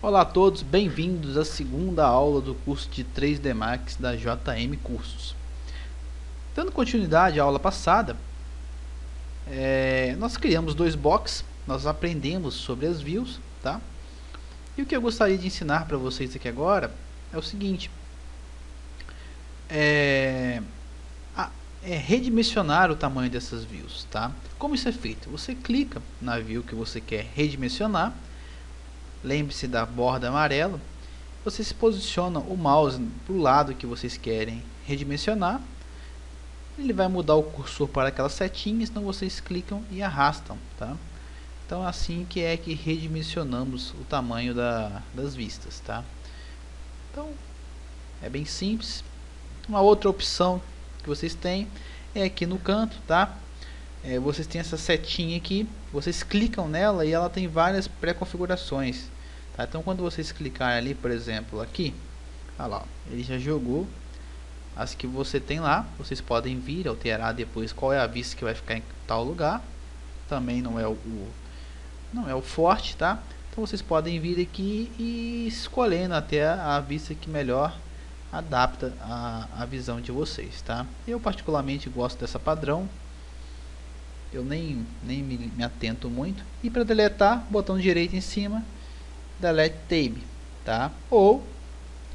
Olá a todos, bem-vindos à segunda aula do curso de 3D Max da JM Cursos. Dando continuidade à aula passada, nós criamos dois boxes, nós aprendemos sobre as views, tá? E o que eu gostaria de ensinar para vocês aqui agora é o seguinte: redimensionar o tamanho dessas views, tá? Como isso é feito? Você clica na view que você quer redimensionar. Lembre-se da borda amarela. Você se posiciona o mouse para o lado que vocês querem redimensionar. Ele vai mudar o cursor para aquelas setinhas, então vocês clicam e arrastam, tá? Então assim que redimensionamos o tamanho das vistas, tá? Então é bem simples. Uma outra opção que vocês têm é aqui no canto, tá? Vocês têm essa setinha aqui, vocês clicam nela e ela tem várias pré-configurações, tá? Então quando vocês clicarem ali, por exemplo, aqui, olha lá, ele já jogou as que você tem lá. Vocês podem vir alterar depois qual é a vista que vai ficar em tal lugar. Também não é o forte, tá? Então vocês podem vir aqui e escolhendo até a vista que melhor adapta a visão de vocês, tá? Eu particularmente gosto dessa padrão. Eu nem me atento muito. E para deletar, botão direito em cima, delete tab, tá? Ou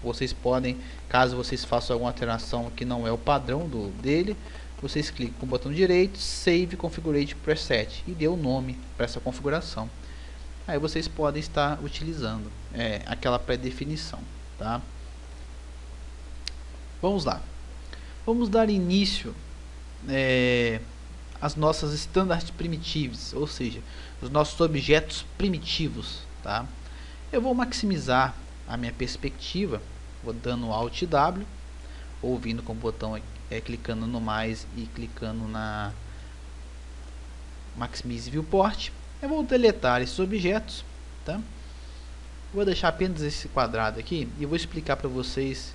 vocês podem, caso vocês façam alguma alteração que não é o padrão dele, vocês clicam com o botão direito, save configurate preset, e dê o nome para essa configuração. Aí vocês podem estar utilizando aquela pré-definição, tá? Vamos lá. Vamos dar início as nossas standard primitives, ou seja, os nossos objetos primitivos, tá? Eu vou maximizar a minha perspectiva, vou dando Alt W, ou vindo com o botão clicando no mais e clicando na Maximize Viewport. Eu vou deletar esses objetos, tá? Vou deixar apenas esse quadrado aqui e vou explicar para vocês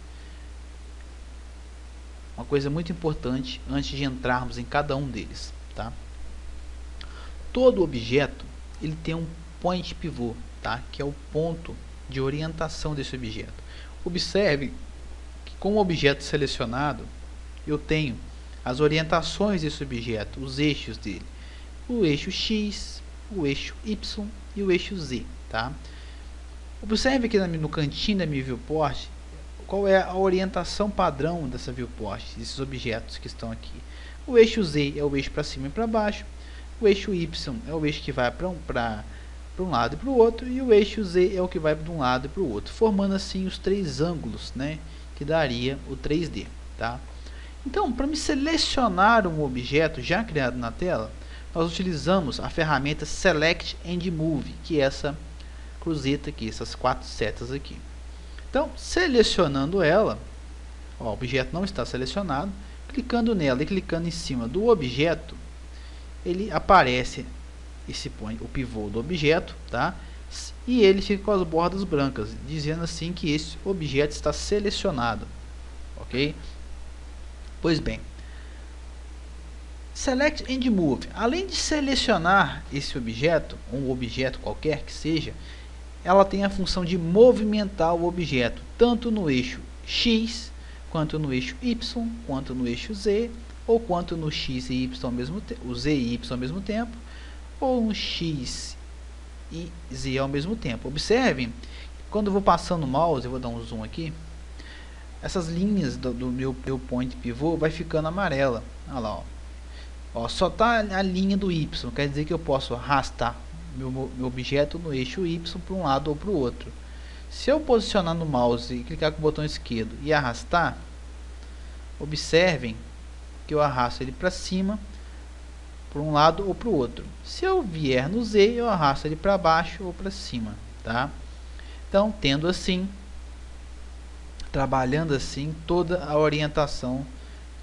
uma coisa muito importante antes de entrarmos em cada um deles, tá? Todo objeto ele tem um point pivot, tá? Que é o ponto de orientação desse objeto. Observe que com o objeto selecionado eu tenho as orientações desse objeto, os eixos dele, o eixo X, o eixo Y e o eixo Z, tá? Observe aqui no cantinho da minha viewport qual é a orientação padrão dessa viewport, desses objetos que estão aqui. O eixo Z é o eixo para cima e para baixo, o eixo Y é o eixo que vai para um lado e para o outro, e o eixo Z é o que vai de um lado e para o outro, formando assim os três ângulos, né, que daria o 3D, tá? Então, para me selecionar um objeto já criado na tela, nós utilizamos a ferramenta Select and Move, que é essa cruzeta aqui, essas quatro setas aqui. Então, selecionando ela, o objeto não está selecionado, clicando nela e clicando em cima do objeto, ele aparece o pivô do objeto, tá? E ele fica com as bordas brancas, dizendo assim que esse objeto está selecionado, ok? Pois bem, Select and Move, além de selecionar esse objeto, um objeto qualquer que seja, ela tem a função de movimentar o objeto, tanto no eixo X, quanto no eixo Y, quanto no eixo Z, ou quanto no X e Y ao mesmo tempo, o Z e Y ao mesmo tempo, ou no X e Z ao mesmo tempo. Observem, quando eu vou passando o mouse, eu vou dar um zoom aqui, essas linhas do meu point pivô vai ficando amarela. Olha lá, ó, só está a linha do Y, quer dizer que eu posso arrastar meu objeto no eixo Y para um lado ou para o outro. Se eu posicionar no mouse e clicar com o botão esquerdo e arrastar, observem que eu arrasto ele para cima, para um lado ou para o outro. Se eu vier no Z, eu arrasto ele para baixo ou para cima, tá? Então, tendo assim, trabalhando assim toda a orientação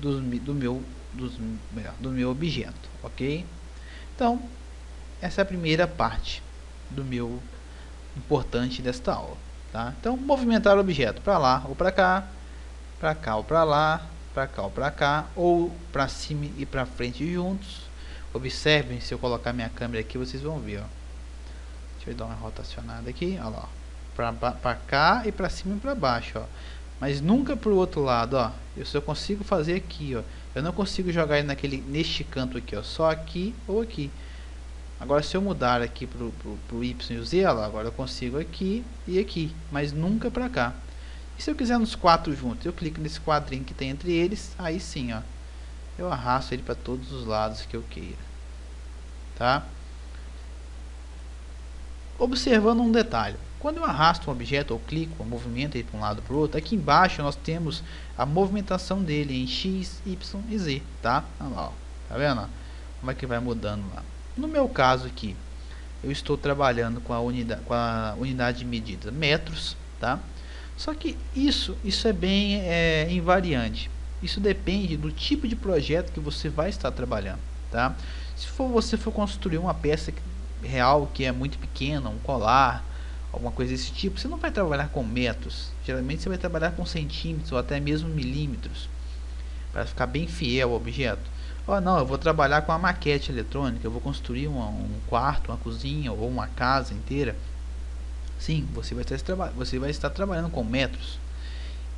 do meu objeto, ok? Então, essa é a primeira parte do meu importante desta aula, tá? Então, movimentar o objeto para lá ou para cá ou para lá, para cá ou para cá, ou para cima e para frente juntos. Observem, se eu colocar minha câmera aqui, vocês vão ver, ó. Deixa eu dar uma rotacionada aqui, olha lá, para cá e para cima e para baixo, ó. Mas nunca para o outro lado, ó. Eu só consigo fazer aqui, ó. Eu não consigo jogar ele neste canto aqui, ó, só aqui ou aqui. Agora, se eu mudar aqui pro Y e o Z, ó lá, agora eu consigo aqui e aqui, mas nunca para cá. E se eu quiser nos quatro juntos, eu clico nesse quadrinho que tem entre eles, aí sim, ó, eu arrasto ele para todos os lados que eu queira, tá? Observando um detalhe, quando eu arrasto um objeto ou clico, eu movimento ele para um lado para o outro, aqui embaixo nós temos a movimentação dele em X, Y e Z, tá? Olha lá, ó, tá vendo? Como é que vai mudando lá. No meu caso aqui, eu estou trabalhando com a unidade de medida metros, tá? Só que isso é bem invariante. Isso depende do tipo de projeto que você vai estar trabalhando, tá? Se você for construir uma peça real que é muito pequena, um colar, alguma coisa desse tipo, você não vai trabalhar com metros. Geralmente você vai trabalhar com centímetros ou até mesmo milímetros, para ficar bem fiel ao objeto. Oh, não, eu vou trabalhar com a maquete eletrônica, eu vou construir um quarto, uma cozinha ou uma casa inteira. Sim, você vai estar trabalhando com metros.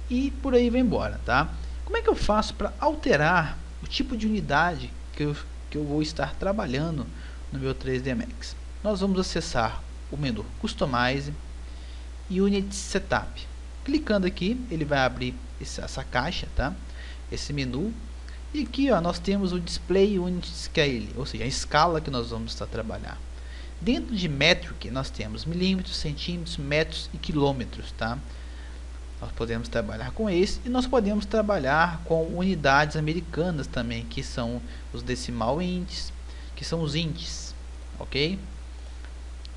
E por aí vai embora, tá? Como é que eu faço para alterar o tipo de unidade que eu vou estar trabalhando no meu 3D Max? Nós vamos acessar o menu Customize e Unit Setup. Clicando aqui, ele vai abrir essa caixa, tá? Esse menu. E aqui, ó, nós temos o Display Unit Scale, ou seja, a escala que nós vamos estar trabalhando. Dentro de Metric, nós temos milímetros, centímetros, metros e quilômetros, tá? Nós podemos trabalhar com esse e nós podemos trabalhar com unidades americanas também, que são os decimal inches, que são os inches, ok?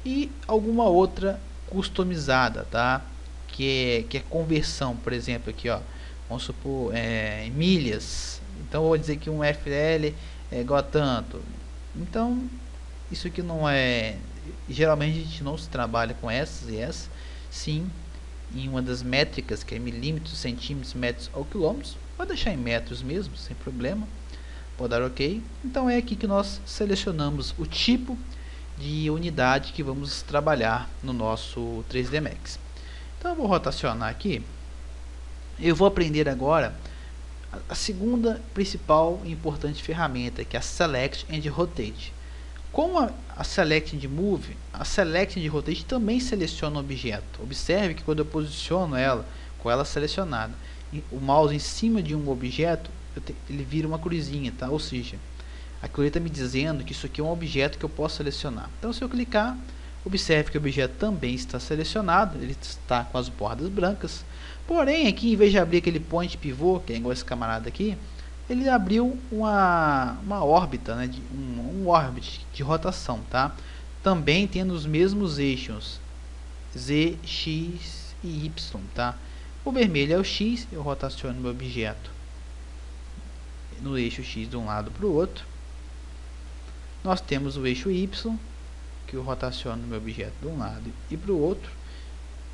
E alguma outra customizada, tá? Que é conversão, por exemplo, aqui, ó, vamos supor, em milhas. Então, eu vou dizer que um FL é igual a tanto. Então, isso aqui não é... Geralmente, a gente não se trabalha com essas e essas. Sim, em uma das métricas, que é milímetros, centímetros, metros ou quilômetros. Pode deixar em metros mesmo, sem problema. Pode dar OK. Então, é aqui que nós selecionamos o tipo de unidade que vamos trabalhar no nosso 3D Max. Então, eu vou rotacionar aqui. Eu vou aprender agora a segunda principal e importante ferramenta, que é a Select and Rotate. Como a Select and Move, a Select and Rotate também seleciona o objeto. Observe que quando eu posiciono ela, com ela selecionada, o mouse em cima de um objeto, ele vira uma cruzinha, tá? Ou seja, aquilo está me dizendo que isso aqui é um objeto que eu posso selecionar. Então, se eu clicar, observe que o objeto também está selecionado, ele está com as bordas brancas. Porém, aqui, em vez de abrir aquele point pivô, que é igual esse camarada aqui, ele abriu uma órbita, né, um orbit de rotação, tá? Também tendo os mesmos eixos Z, X e Y, tá? O vermelho é o X, eu rotaciono meu objeto no eixo X de um lado para o outro. Nós temos o eixo Y, que eu rotaciono meu objeto de um lado e para o outro,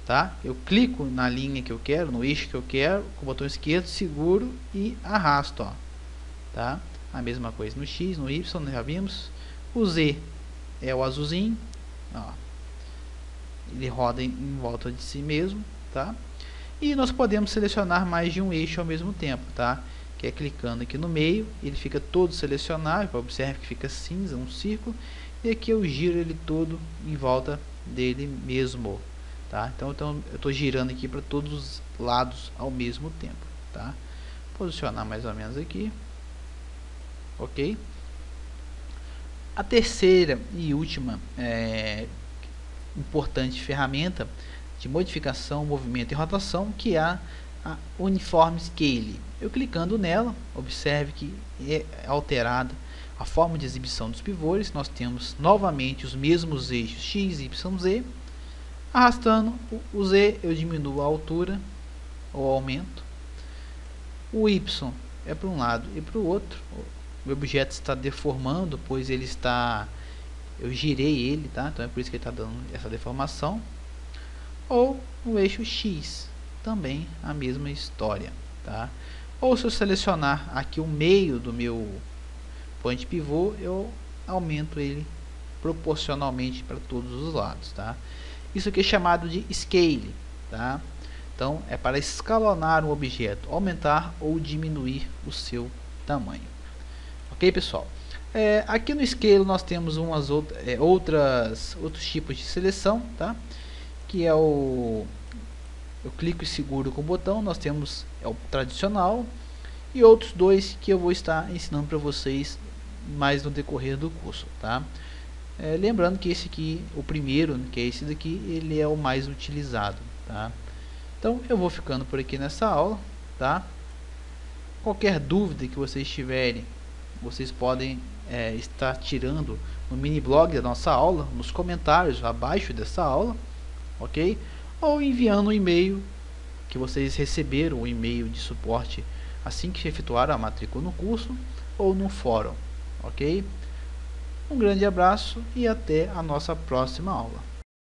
tá? Eu clico na linha que eu quero, no eixo que eu quero, com o botão esquerdo, seguro e arrasto, ó, tá? A mesma coisa no X, no Y, nós já vimos. O Z é o azulzinho, ó, ele roda em volta de si mesmo, tá? E nós podemos selecionar mais de um eixo ao mesmo tempo, tá? Que é clicando aqui no meio, ele fica todo selecionável. Observe que fica cinza, um círculo, e aqui eu giro ele todo em volta dele mesmo, tá? Então eu estou girando aqui para todos os lados ao mesmo tempo, tá? Posicionar mais ou menos aqui, ok? A terceira e última importante ferramenta de modificação, movimento e rotação, que é a Uniform Scale. Eu clicando nela, observe que é alterada a forma de exibição dos pivôs. Nós temos novamente os mesmos eixos X, Y, Z. Arrastando o Z, eu diminuo a altura ou aumento. O Y é para um lado e para o outro. O objeto está deformando, pois ele está... eu girei ele, tá? Então é por isso que ele está dando essa deformação. Ou o eixo X, também a mesma história, tá? ou se eu selecionar aqui o meio do meu point pivô, eu aumento ele proporcionalmente para todos os lados, tá? Isso aqui é chamado de scale, tá? Então é para escalonar um objeto, aumentar ou diminuir o seu tamanho. Ok, pessoal? Aqui no scale nós temos outros tipos de seleção, tá? Que é eu clico e seguro com o botão. Nós temos o tradicional e outros dois que eu vou estar ensinando para vocês mais no decorrer do curso, tá? Lembrando que esse aqui, o primeiro, que é esse daqui, ele é o mais utilizado, tá? Então eu vou ficando por aqui nessa aula, tá? Qualquer dúvida que vocês tiverem, vocês podem estar tirando no mini blog da nossa aula, nos comentários abaixo dessa aula, ok? Ou enviando um e-mail que vocês receberam, o e-mail de suporte assim que efetuaram a matrícula no curso, ou no fórum, ok? Um grande abraço e até a nossa próxima aula.